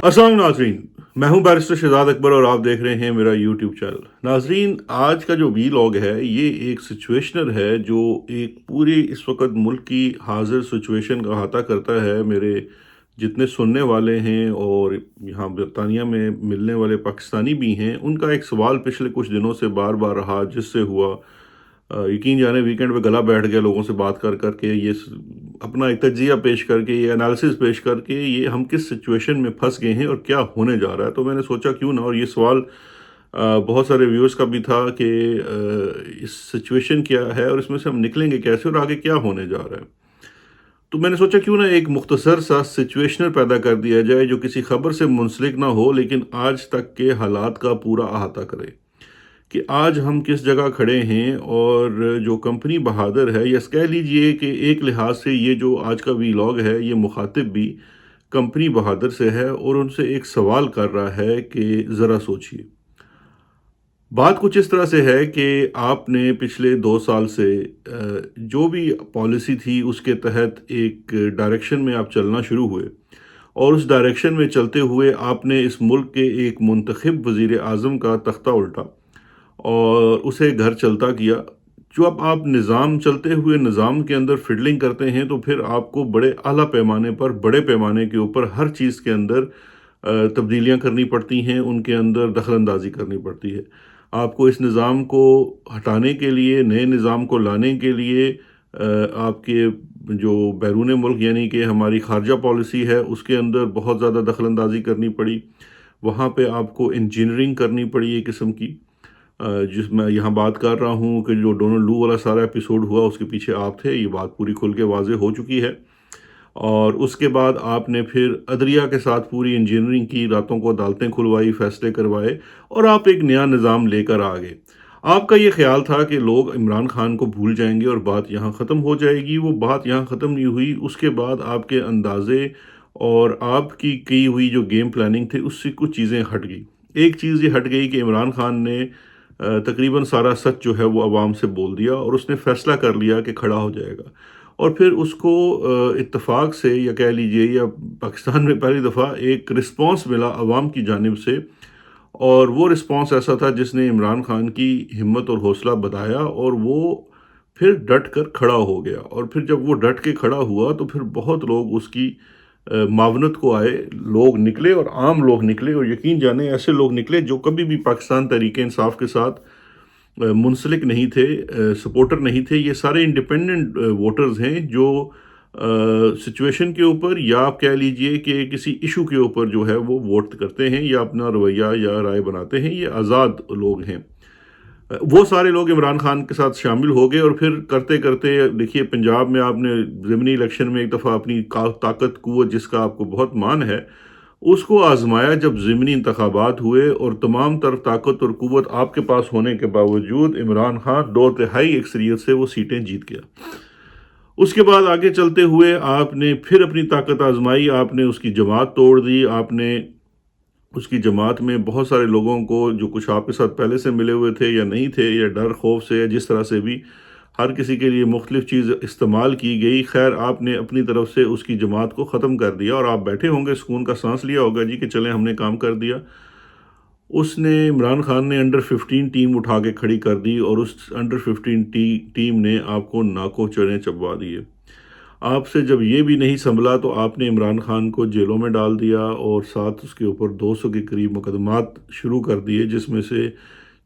अस्सलाम नाजरीन, मैं हूं बैरिस्टर शहजाद अकबर और आप देख रहे हैं मेरा यूट्यूब चैनल। नाजरीन, आज का जो वीलॉग है ये एक सिचुएशनल है जो एक पूरी इस वक्त मुल्क की हाजिर सिचुएशन का अहाता करता है। मेरे जितने सुनने वाले हैं और यहाँ बरतानिया में मिलने वाले पाकिस्तानी भी हैं, उनका एक सवाल पिछले कुछ दिनों से बार बार रहा, जिससे हुआ यकीन जाने वीकेंड पे गला बैठ गया लोगों से बात कर करके, अपना एक तज्जिया पेश करके, ये एनालिसिस पेश करके, ये हम किस सिचुएशन में फंस गए हैं और क्या होने जा रहा है। तो मैंने सोचा क्यों ना, और ये सवाल बहुत सारे व्यूअर्स का भी था कि इस सिचुएशन क्या है और इसमें से हम निकलेंगे कैसे और आगे क्या होने जा रहा है। तो मैंने सोचा क्यों ना एक मुख्तसर सा सिचुएशनल पैदा कर दिया जाए जो किसी खबर से मुंसलिक ना हो, लेकिन आज तक के हालात का पूरा अहाता करे कि आज हम किस जगह खड़े हैं। और जो कंपनी बहादुर है, या कह लीजिए कि एक लिहाज से ये जो आज का वीलॉग है ये मुखातिब भी कंपनी बहादुर से है और उनसे एक सवाल कर रहा है कि ज़रा सोचिए। बात कुछ इस तरह से है कि आपने पिछले 2 साल से जो भी पॉलिसी थी उसके तहत एक डायरेक्शन में आप चलना शुरू हुए, और उस डायरेक्शन में चलते हुए आपने इस मुल्क के एक मुंतखब वज़ीर आज़म का तख्ता उल्टा और उसे घर चलता किया। जो अब आप निज़ाम चलते हुए निज़ाम के अंदर फिडलिंग करते हैं तो फिर आपको बड़े आला पैमाने पर, बड़े पैमाने के ऊपर हर चीज़ के अंदर तब्दीलियाँ करनी पड़ती हैं, उनके अंदर दखलंदाजी करनी पड़ती है। आपको इस निज़ाम को हटाने के लिए, नए निज़ाम को लाने के लिए आपके जो बैरून मुल्क यानी कि हमारी खारजा पॉलिसी है उसके अंदर बहुत ज़्यादा दखलंदाजी करनी पड़ी। वहाँ पे आपको इंजीनियरिंग करनी पड़ी एक किस्म की, जिसमें यहाँ बात कर रहा हूँ कि जो डोनाल्ड लू वाला सारा एपिसोड हुआ उसके पीछे आप थे, ये बात पूरी खुल के वाज़ेह हो चुकी है। और उसके बाद आपने फिर अदलिया के साथ पूरी इंजीनियरिंग की, रातों को अदालतें खुलवाई, फैसले करवाए और आप एक नया निज़ाम लेकर आ गए। आपका ये ख्याल था कि लोग इमरान खान को भूल जाएंगे और बात यहाँ ख़त्म हो जाएगी। वो बात यहाँ ख़त्म नहीं हुई। उसके बाद आपके अंदाज़े और आपकी की हुई जो गेम प्लानिंग थी उससे कुछ चीज़ें हट गई। एक चीज़ ये हट गई कि इमरान खान ने तकरीबन सारा सच जो है वो आवाम से बोल दिया और उसने फ़ैसला कर लिया कि खड़ा हो जाएगा। और फिर उसको इत्तेफाक से, या कह लीजिए, या पाकिस्तान में पहली दफ़ा एक रिस्पॉन्स मिला आवाम की जानिब से, और वो रिस्पॉन्स ऐसा था जिसने इमरान खान की हिम्मत और हौसला बढ़ाया और वो फिर डट कर खड़ा हो गया। और फिर जब वो डट के खड़ा हुआ तो फिर बहुत लोग उसकी मावनत को आए, लोग निकले और आम लोग निकले, और यकीन जाने ऐसे लोग निकले जो कभी भी पाकिस्तान तहरीक इंसाफ के साथ मुंसलिक नहीं थे, सपोर्टर नहीं थे। ये सारे इंडिपेंडेंट वोटर्स हैं जो सिचुएशन के ऊपर, या आप कह लीजिए कि किसी इशू के ऊपर जो है वो वोट करते हैं या अपना रवैया या राय बनाते हैं। ये आज़ाद लोग हैं। वो सारे लोग इमरान खान के साथ शामिल हो गए और फिर करते करते देखिए, पंजाब में आपने ज़मीनी इलेक्शन में एक दफ़ा अपनी ताकत कुव्वत, जिसका आपको बहुत मान है, उसको आजमाया जब ज़मीनी इंतखाबात हुए, और तमाम तर ताकत और कुव्वत आपके पास होने के बावजूद इमरान खान 2/3 अक्सरियत से वो सीटें जीत गया। उसके बाद आगे चलते हुए आपने फिर अपनी ताकत आजमाई, आपने उसकी जमात तोड़ दी। आपने उसकी जमात में बहुत सारे लोगों को, जो कुछ आपके साथ पहले से मिले हुए थे या नहीं थे, या डर खौफ से, या जिस तरह से भी, हर किसी के लिए मुख्तलिफ चीज़ इस्तेमाल की गई। खैर, आपने अपनी तरफ से उसकी जमात को ख़त्म कर दिया और आप बैठे होंगे, सुकून का सांस लिया होगा जी कि चलें हमने काम कर दिया। उसने, इमरान खान ने अंडर 15 टीम उठा के खड़ी कर दी और उस अंडर 15 टीम ने आपको नाको चने चबवा दिए। आपसे जब ये भी नहीं संभला तो आपने इमरान खान को जेलों में डाल दिया और साथ उसके ऊपर 200 के करीब मुकदमात शुरू कर दिए, जिसमें से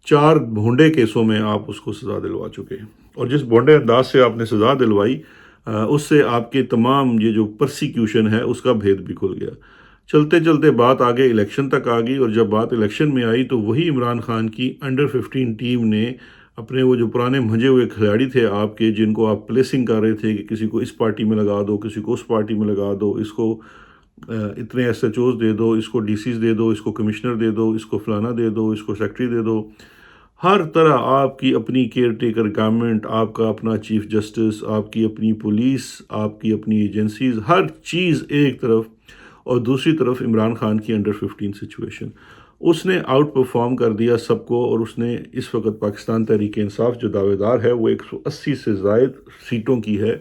4 भोंडे केसों में आप उसको सज़ा दिलवा चुके हैं। और जिस भोंडे अंदाज से आपने सज़ा दिलवाई, उससे आपके तमाम ये जो परसिक्यूशन है उसका भेद भी खुल गया। चलते चलते बात आगे इलेक्शन तक आ गई, और जब बात इलेक्शन में आई तो वही इमरान खान की अंडर 15 टीम ने अपने वो जो पुराने मंजे हुए खिलाड़ी थे आपके, जिनको आप प्लेसिंग कर रहे थे कि किसी को इस पार्टी में लगा दो, किसी को उस पार्टी में लगा दो, इसको इतने एसएचओज दे दो, इसको डीसीज दे दो, इसको कमिश्नर दे दो, इसको फलाना दे दो, इसको सेक्रेटरी दे दो। हर तरह आपकी अपनी केयर टेकर गवर्नमेंट, आपका अपना चीफ जस्टिस, आपकी अपनी पुलिस, आपकी अपनी एजेंसीज, हर चीज़ एक तरफ, और दूसरी तरफ इमरान खान की अंडर 15 सिचुएशन। उसने आउट परफॉर्म कर दिया सबको, और उसने इस वक्त पाकिस्तान तहरीक इंसाफ जो दावेदार है वो 180 से ज़ायद सीटों की है,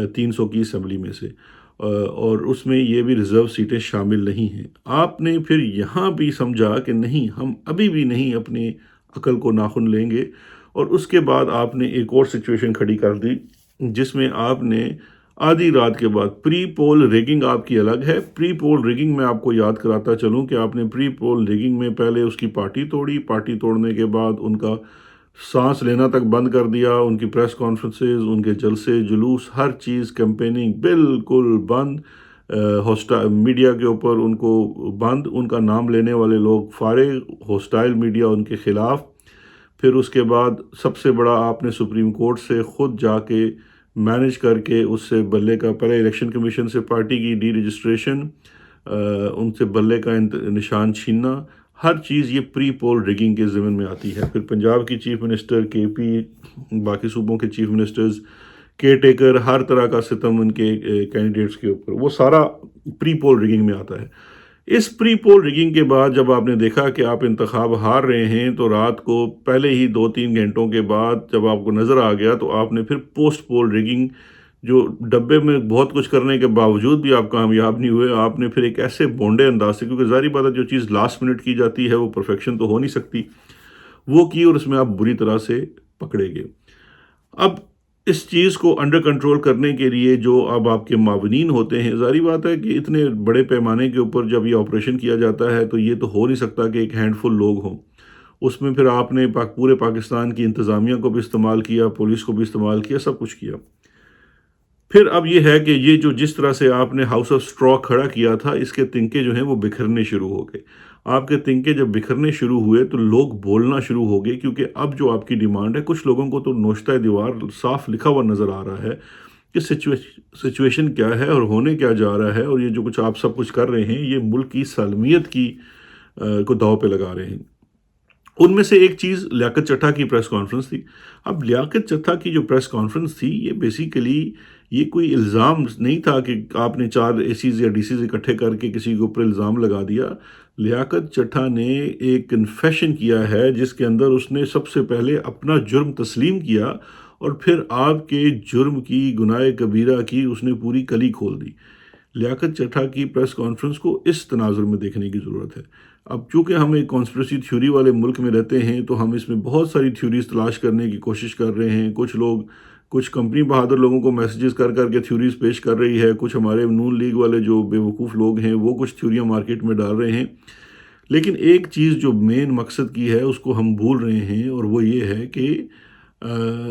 300 की असम्बली में से। اور اس میں یہ بھی ریزرو سیٹیں شامل نہیں ہیں۔ آپ نے پھر یہاں بھی سمجھا کہ نہیں، ہم ابھی بھی نہیں اپنے عقل کو ناخن لیں گے، اور اس کے بعد آپ نے ایک اور سچویشن کھڑی کر دی جس میں آپ نے آدھی رات کے بعد پری پول ریگنگ آپ کی الگ ہے۔ پری پول ریگنگ میں آپ کو یاد کراتا چلوں کہ آپ نے پری پول ریگنگ میں پہلے اس کی پارٹی توڑی، پارٹی توڑنے کے بعد ان کا سانس لینا تک بند کر دیا، ان کی پریس کانفرنسز، ان کے جلسے جلوس، ہر چیز کیمپیننگ بالکل بند، میڈیا کے اوپر ان کو بند، ان کا نام لینے والے لوگ فارغ، ہوسٹائل میڈیا ان کے خلاف۔ پھر اس کے بعد سب سے بڑا آپ نے سپریم کورٹ سے خود جا کے مینج کر کے اس سے بلے کا، پہلے الیکشن کمیشن سے پارٹی کی ڈی رجسٹریشن، ان سے بلے کا نشان چھیننا، ہر چیز یہ پری پول ریگنگ کے ضمن میں آتی ہے۔ پھر پنجاب کی چیف منسٹر، کے پی، باقی صوبوں کے چیف منسٹرز، کیئر ٹیکر، ہر طرح کا ستم ان کے کینڈیڈیٹس کے اوپر، وہ سارا پری پول ریگنگ میں آتا ہے۔ اس پری پول ریگنگ کے بعد جب آپ نے دیکھا کہ آپ انتخاب ہار رہے ہیں، تو رات کو پہلے ہی 2-3 گھنٹوں کے بعد جب آپ کو نظر آ گیا، تو آپ نے پھر پوسٹ پول ریگنگ، جو ڈبے میں بہت کچھ کرنے کے باوجود بھی آپ کامیاب نہیں ہوئے، آپ نے پھر ایک ایسے بونڈے انداز سے، کیونکہ ظاہری بات ہے جو چیز لاسٹ منٹ کی جاتی ہے وہ پرفیکشن تو ہو نہیں سکتی، وہ کی، اور اس میں آپ بری طرح سے پکڑے گئے۔ اب اس چیز کو انڈر کنٹرول کرنے کے لیے جو اب آپ کے معاونین ہوتے ہیں، ظاہری بات ہے کہ اتنے بڑے پیمانے کے اوپر جب یہ آپریشن کیا جاتا ہے تو یہ تو ہو نہیں سکتا کہ ایک ہینڈ فل لوگ ہوں، اس میں پھر آپ نے پورے پاکستان کی انتظامیہ کو بھی استعمال کیا، پولیس کو بھی استعمال کیا، سب کچھ کیا۔ پھر اب یہ ہے کہ یہ جو جس طرح سے آپ نے ہاؤس آف اسٹرا کھڑا کیا تھا، اس کے تنکے جو ہیں وہ بکھرنے شروع ہو گئے۔ آپ کے تنکے جب بکھرنے شروع ہوئے تو لوگ بولنا شروع ہو گئے، کیونکہ اب جو آپ کی ڈیمانڈ ہے، کچھ لوگوں کو تو نوشتہ دیوار صاف لکھا ہوا نظر آ رہا ہے کہ سچویشن کیا ہے اور ہونے کیا جا رہا ہے، اور یہ جو کچھ آپ سب کچھ کر رہے ہیں یہ ملک کی سالمیت کی کو داؤ پہ لگا رہے ہیں۔ ان میں سے ایک چیز لیاقت چٹھا کی پریس کانفرنس تھی۔ اب لیاقت چٹھا کی جو پریس کانفرنس تھی، یہ بیسیکلی یہ کوئی الزام نہیں تھا کہ آپ نے 4 اے سیز یا ڈی سیز اکٹھے کر کے کسی کے اوپر الزام لگا دیا۔ لیاقت چٹھا نے ایک کنفیشن کیا ہے جس کے اندر اس نے سب سے پہلے اپنا جرم تسلیم کیا، اور پھر آپ کے جرم کی، گناہ کبیرہ کی اس نے پوری کلی کھول دی۔ لیاقت چٹھا کی پریس کانفرنس کو اس تناظر میں دیکھنے کی ضرورت ہے۔ اب چونکہ ہم ایک کانسپریسی تھیوری والے ملک میں رہتے ہیں تو ہم اس میں بہت ساری تھیوریز تلاش کرنے کی کوشش کر رہے ہیں۔ کچھ کمپنی بہادر لوگوں کو میسیجز کر کر کے تھیوریز پیش کر رہی ہے، کچھ ہمارے نون لیگ والے جو بے وقوف لوگ ہیں وہ کچھ تھیوریاں مارکیٹ میں ڈال رہے ہیں، لیکن ایک چیز جو مین مقصد کی ہے اس کو ہم بھول رہے ہیں، اور وہ یہ ہے کہ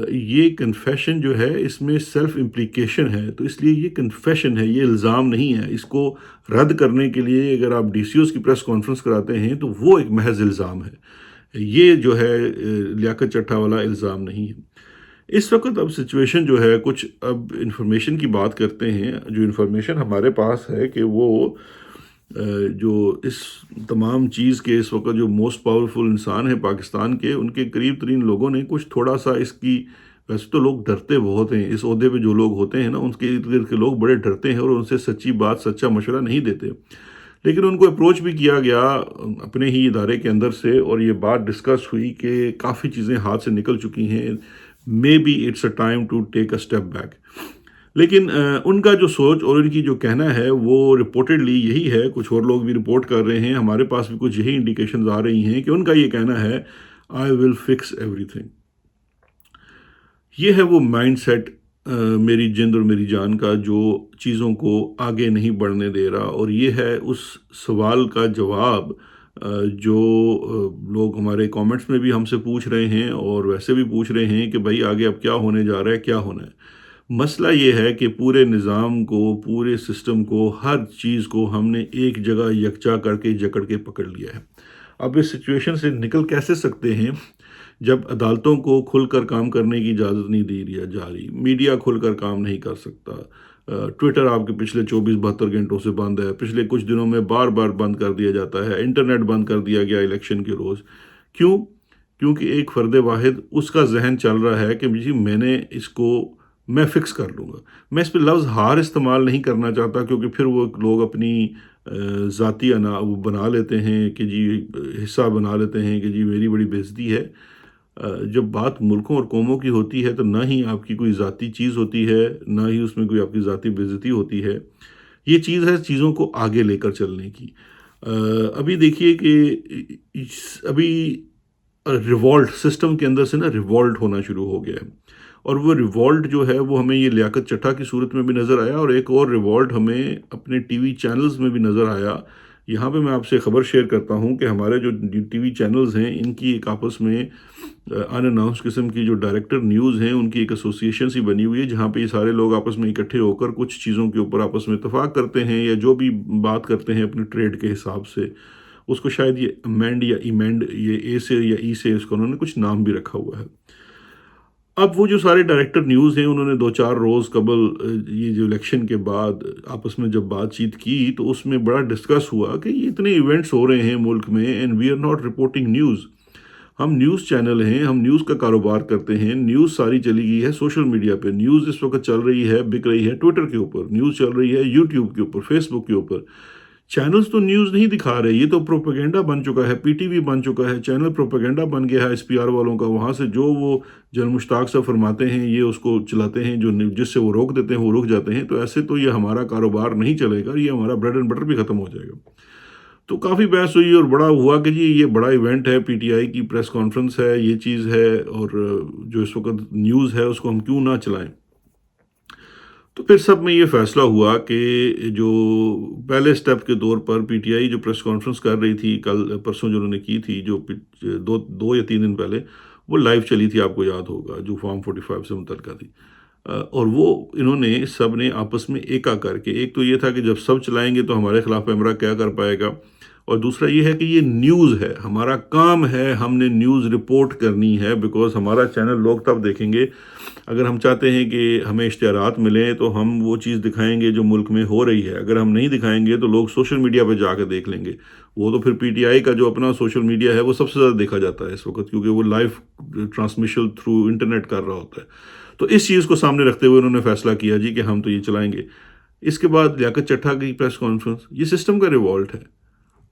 یہ کنفیشن جو ہے اس میں سیلف امپلیکیشن ہے، تو اس لیے یہ کنفیشن ہے، یہ الزام نہیں ہے۔ اس کو رد کرنے کے لیے اگر آپ ڈی سی اوز کی پریس کانفرنس کراتے ہیں تو وہ ایک محض الزام ہے، یہ جو ہے لیاقت چٹھا والا الزام نہیں ہے۔ اس وقت اب سچویشن جو ہے، کچھ اب انفارمیشن کی بات کرتے ہیں۔ جو انفارمیشن ہمارے پاس ہے کہ وہ جو اس تمام چیز کے اس وقت جو موسٹ پاورفل انسان ہیں پاکستان کے، ان کے قریب ترین لوگوں نے کچھ تھوڑا سا اس کی، ویسے تو لوگ ڈرتے بہت ہیں، اس عہدے پہ جو لوگ ہوتے ہیں نا، ان کے ارد گرد کے لوگ بڑے ڈرتے ہیں اور ان سے سچی بات، سچا مشورہ نہیں دیتے، لیکن ان کو اپروچ بھی کیا گیا اپنے ہی ادارے کے اندر سے، اور یہ بات ڈسکس ہوئی کہ کافی چیزیں ہاتھ سے نکل چکی ہیں، maybe it's a time to take a step back. لیکن ان کا جو سوچ اور ان کی جو کہنا ہے وہ رپورٹڈلی یہی ہے، کچھ اور لوگ بھی رپورٹ کر رہے ہیں، ہمارے پاس بھی کچھ یہی انڈیکیشنز آ رہی ہیں کہ ان کا یہ کہنا ہے آئی ول فکس ایوری تھنگ۔ یہ ہے وہ مائنڈ سیٹ میری جند اور میری جان کا، جو چیزوں کو آگے نہیں بڑھنے دے رہا، اور یہ ہے اس سوال کا جواب جو لوگ ہمارے کامنٹس میں بھی ہم سے پوچھ رہے ہیں اور ویسے بھی پوچھ رہے ہیں کہ بھائی آگے اب کیا ہونے جا رہا ہے، کیا ہونا ہے۔ مسئلہ یہ ہے کہ پورے نظام کو، پورے سسٹم کو، ہر چیز کو ہم نے ایک جگہ یکجا کر کے جکڑ کے پکڑ لیا ہے۔ اب اس سچویشن سے نکل کیسے سکتے ہیں جب عدالتوں کو کھل کر کام کرنے کی اجازت نہیں دی جا رہی، میڈیا کھل کر کام نہیں کر سکتا، ٹویٹر آپ کے پچھلے 24-72 گھنٹوں سے بند ہے، پچھلے کچھ دنوں میں بار بار بند کر دیا جاتا ہے، انٹرنیٹ بند کر دیا گیا الیکشن کے روز۔ کیوں؟ کیونکہ ایک فرد واحد اس کا ذہن چل رہا ہے کہ جی میں فکس کر لوں گا۔ میں اس پہ لفظ ہار استعمال نہیں کرنا چاہتا، کیونکہ پھر وہ لوگ اپنی ذاتی وہ بنا لیتے ہیں کہ جی حصہ بنا لیتے ہیں کہ جی میری بڑی بے عزتی ہے۔ जब बात मुल्कों और कौमों की होती है तो ना ही आपकी कोई ज़ाती चीज़ होती है, ना ही उसमें कोई आपकी ज़ाती बेइज़्ज़ती होती है। ये चीज़ है चीज़ों को आगे लेकर चलने की। अ, अभी देखिए कि अभी रिवॉल्ट सिस्टम के अंदर से ना रिवॉल्ट होना शुरू हो गया है, और वो रिवॉल्ट जो है वो हमें ये लियाकत चड्ढा की सूरत में भी नज़र आया, और एक और रिवॉल्ट हमें अपने टीवी चैनल्स में भी नज़र आया। यहाँ पे मैं आपसे खबर शेयर करता हूँ कि हमारे जो टीवी चैनल्स हैं इनकी एक आपस में अनअनाउंस किस्म की जो डायरेक्टर न्यूज़ हैं उनकी एक एसोसिएशन सी बनी हुई है, जहाँ पे ये सारे लोग आपस में इकट्ठे होकर कुछ चीज़ों के ऊपर आपस में इत्तेफाक करते हैं या जो भी बात करते हैं अपने ट्रेड के हिसाब से। उसको शायद ये अमेंड या इमेंड, ये ए से या ई से इसको उन्होंने कुछ नाम भी रखा हुआ है। अब वो जो सारे डायरेक्टर न्यूज़ हैं उन्होंने 2-4 रोज़ कबल ये जो इलेक्शन के बाद आपस में जब बातचीत की तो उसमें बड़ा डिस्कस हुआ कि ये इतने इवेंट्स हो रहे हैं मुल्क में and we are not reporting news. हम न्यूज़ चैनल हैं, हम न्यूज़ का कारोबार करते हैं, न्यूज़ सारी चली गई है सोशल मीडिया पे, न्यूज़ इस वक्त चल रही है, बिक रही है ट्विटर के ऊपर, न्यूज़ चल रही है यूट्यूब के ऊपर, फेसबुक के ऊपर। चैनल्स तो न्यूज़ नहीं दिखा रहे, ये तो प्रोपेगेंडा बन चुका है, पीटीवी बन चुका है, चैनल प्रोपेगेंडा बन गया है एसपीआर वालों का। वहाँ से जो वो जनरल मुश्ताक साहब फरमाते हैं ये उसको चलाते हैं, जो जिससे वो रोक देते हैं वो रुक जाते हैं। तो ऐसे तो ये हमारा कारोबार नहीं चलेगा, ये हमारा ब्रेड एंड बटर भी ख़त्म हो जाएगा। तो काफ़ी बहस हुई और बड़ा हुआ कि जी ये बड़ा इवेंट है, पीटीआई की प्रेस कॉन्फ्रेंस है, ये चीज़ है, और जो इस वक्त न्यूज़ है उसको हम क्यों ना चलाएं। तो फिर सब में ये फैसला हुआ कि जो पहले स्टेप के तौर पर पीटीआई जो प्रेस कॉन्फ्रेंस कर रही थी कल परसों जो उन्होंने की थी, जो दो दो या 3 दिन पहले वो लाइव चली थी, आपको याद होगा, जो फॉर्म 45 से मुतल्लिका थी। और वो इन्होंने सब ने आपस में एका करके, एक तो ये था कि जब सब चलाएंगे तो हमारे खिलाफ कैमरा क्या कर पाएगा, और दूसरा ये है कि ये न्यूज़ है, हमारा काम है, हमने न्यूज़ रिपोर्ट करनी है, बिकॉज हमारा चैनल लोग तब देखेंगे अगर हम चाहते हैं कि हमें इश्तिहारात मिलें तो हम वो चीज़ दिखाएंगे जो मुल्क में हो रही है। अगर हम नहीं दिखाएंगे तो लोग सोशल मीडिया पर जाकर देख लेंगे। वो तो फिर पीटीआई का जो अपना सोशल मीडिया है वो सबसे ज़्यादा देखा जाता है इस वक्त, क्योंकि वो लाइव ट्रांसमिशन थ्रू इंटरनेट कर रहा होता है। तो इस चीज़ को सामने रखते हुए उन्होंने फैसला किया जी कि हम तो ये चलाएंगे। इसके बाद लियाकत चड्ढा की प्रेस कॉन्फ्रेंस, ये सिस्टम का रिवॉल्ट है।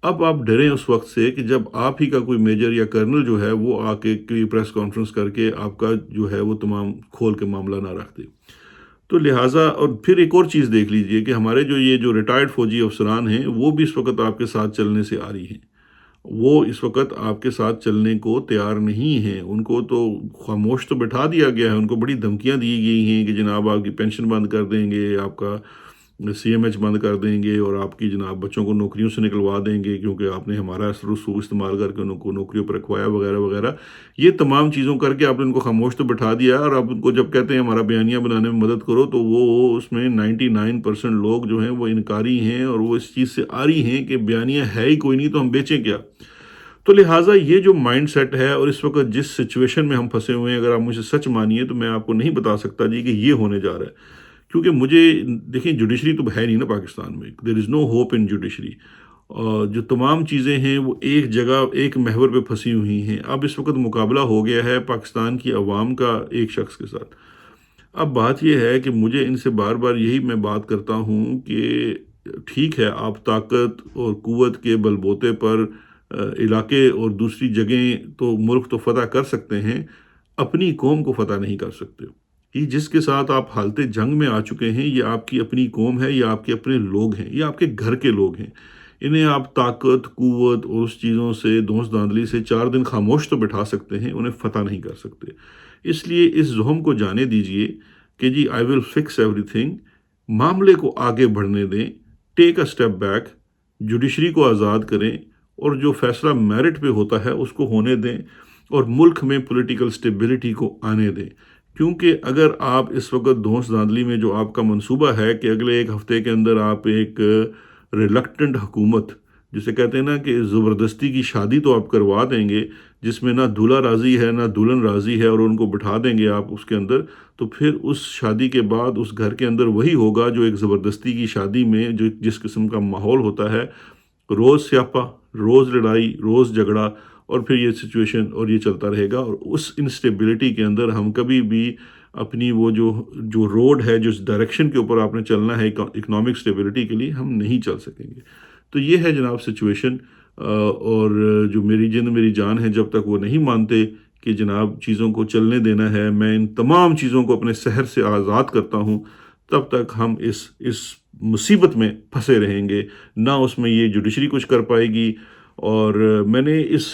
अब आप डरें उस वक्त से कि जब आप ही का कोई मेजर या कर्नल जो है वो आके कोई प्रेस कॉन्फ्रेंस करके आपका जो है वो तमाम खोल के मामला ना रख दे। तो लिहाजा, और फिर एक और चीज़ देख लीजिए कि हमारे जो ये जो रिटायर्ड फौजी अफसरान हैं वो भी इस वक्त आपके साथ चलने से आ रही हैं। वो इस वक्त आपके साथ चलने को तैयार नहीं हैं, उनको तो खामोश तो बिठा दिया गया है, उनको बड़ी धमकियां दी गई हैं कि जनाब आपकी पेंशन बंद कर देंगे, आपका सीएमएच बंद कर देंगे, और आपकी जनाब बच्चों को नौकरियों से निकलवा देंगे क्योंकि आपने हमारा रसूख इस्तेमाल करके उनको नौकरियों पर रखवाया वगैरह वगैरह। ये तमाम चीज़ों करके आपने उनको खामोश तो बिठा दिया, और आप उनको जब कहते हैं हमारा बयानिया बनाने में मदद करो तो वो उसमें 99% लोग जो हैं वो इनकारी हैं, और वो इस चीज़ से आ रही हैं कि बयानिया है ही कोई नहीं तो हम बेचें क्या। तो लिहाजा ये जो माइंड सेट है, और इस वक्त जिस सिचुएशन में हम फंसे हुए हैं, अगर आप मुझे सच मानिए तो मैं आपको नहीं बता सकता जी कि ये होने जा रहा है। क्योंकि मुझे, देखिए जुडिशरी तो है नहीं ना पाकिस्तान में, there is no hope in judiciary. जो तमाम चीज़ें हैं वो एक जगह एक महवर पे फंसी हुई हैं। अब इस वक्त मुकाबला हो गया है पाकिस्तान की अवाम का एक शख्स के साथ। अब बात यह है कि मुझे इनसे बार बार यही मैं बात करता हूँ कि ठीक है, आप ताकत और क़ुव्वत के बलबूते पर इलाके और दूसरी जगहें तो मुल्क तो फ़तह कर सकते हैं, अपनी कौम को फ़तह नहीं कर सकते। ये जिसके साथ आप हालते जंग में आ चुके हैं, ये आपकी अपनी कौम है, ये आपके अपने लोग हैं, ये आपके घर के लोग हैं। इन्हें आप ताकत, क़ुव्वत और उस चीज़ों से, दोस्त धांधली से 4 दिन खामोश तो बिठा सकते हैं, उन्हें फ़तह नहीं कर सकते। इसलिए इस ज़ुहम को जाने दीजिए कि जी आई विल फिक्स एवरीथिंग। मामले को आगे बढ़ने दें, take a step back, judiciary को आज़ाद करें, और जो फैसला मेरिट पे होता है उसको होने दें, और मुल्क में पॉलिटिकल स्टेबिलिटी को आने दें। क्योंकि अगर आप इस वक्त दोस्त धांधली में जो आपका मंसूबा है कि अगले 1 हफ्ते के अंदर आप एक रिलक्टेंट हुकूमत, जिसे कहते हैं ना कि ज़बरदस्ती की शादी तो आप करवा देंगे, जिसमें ना दूल्हा राज़ी है ना दुल्हन राज़ी है, और उनको बिठा देंगे आप उसके अंदर, तो फिर उस शादी के बाद उस घर के अंदर वही होगा जो एक ज़बरदस्ती की शादी में जो जिस किस्म का माहौल होता है, रोज़ स्यापा, रोज़ लड़ाई, रोज़ झगड़ा, और फिर ये सिचुएशन और ये चलता रहेगा। और उस इंस्टेबिलिटी के अंदर हम कभी भी अपनी वो जो जो रोड है, जिस डायरेक्शन के ऊपर आपने चलना है इकोनॉमिक स्टेबिलिटी के लिए, हम नहीं चल सकेंगे। तो ये है जनाब सिचुएशन। और जो मेरी जिंद मेरी जान है, जब तक वो नहीं मानते کہ جناب چیزوں کو چلنے دینا ہے، میں ان تمام چیزوں کو اپنے سحر سے آزاد کرتا ہوں، تب تک ہم اس مصیبت میں پھنسے رہیں گے، نہ اس میں یہ جوڈیشری کچھ کر پائے گی۔ اور میں نے اس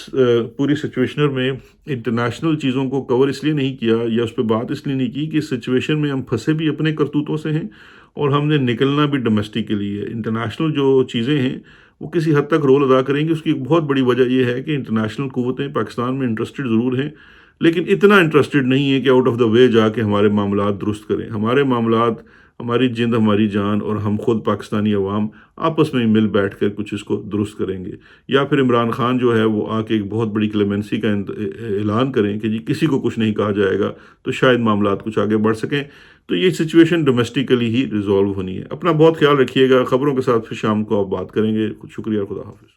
پوری سچویشن میں انٹرنیشنل چیزوں کو کور اس لیے نہیں کیا یا اس پہ بات اس لیے نہیں کی کہ اس سچویشن میں ہم پھنسے بھی اپنے کرتوتوں سے ہیں اور ہم نے نکلنا بھی ڈومیسٹکلی ہے۔ انٹرنیشنل جو چیزیں ہیں وہ کسی حد تک رول ادا کریں گی، اس کی ایک بہت بڑی وجہ یہ ہے کہ انٹرنیشنل قوتیں پاکستان میں انٹرسٹڈ ضرور ہیں، لیکن اتنا انٹرسٹڈ نہیں ہے کہ آؤٹ آف دا وے جا کے ہمارے معاملات درست کریں۔ ہمارے معاملات، ہماری جند، ہماری جان اور ہم خود پاکستانی عوام آپس میں مل بیٹھ کر کچھ اس کو درست کریں گے، یا پھر عمران خان جو ہے وہ آ کے ایک بہت بڑی کلیمنسی کا اعلان کریں کہ جی کسی کو کچھ نہیں کہا جائے گا، تو شاید معاملات کچھ آگے بڑھ سکیں۔ تو یہ سچویشن ڈومیسٹکلی ہی ریزالو ہونی ہے۔ اپنا بہت خیال رکھیے گا، خبروں کے ساتھ پھر شام کو آپ بات کریں گے۔ شکریہ، خدا حافظ۔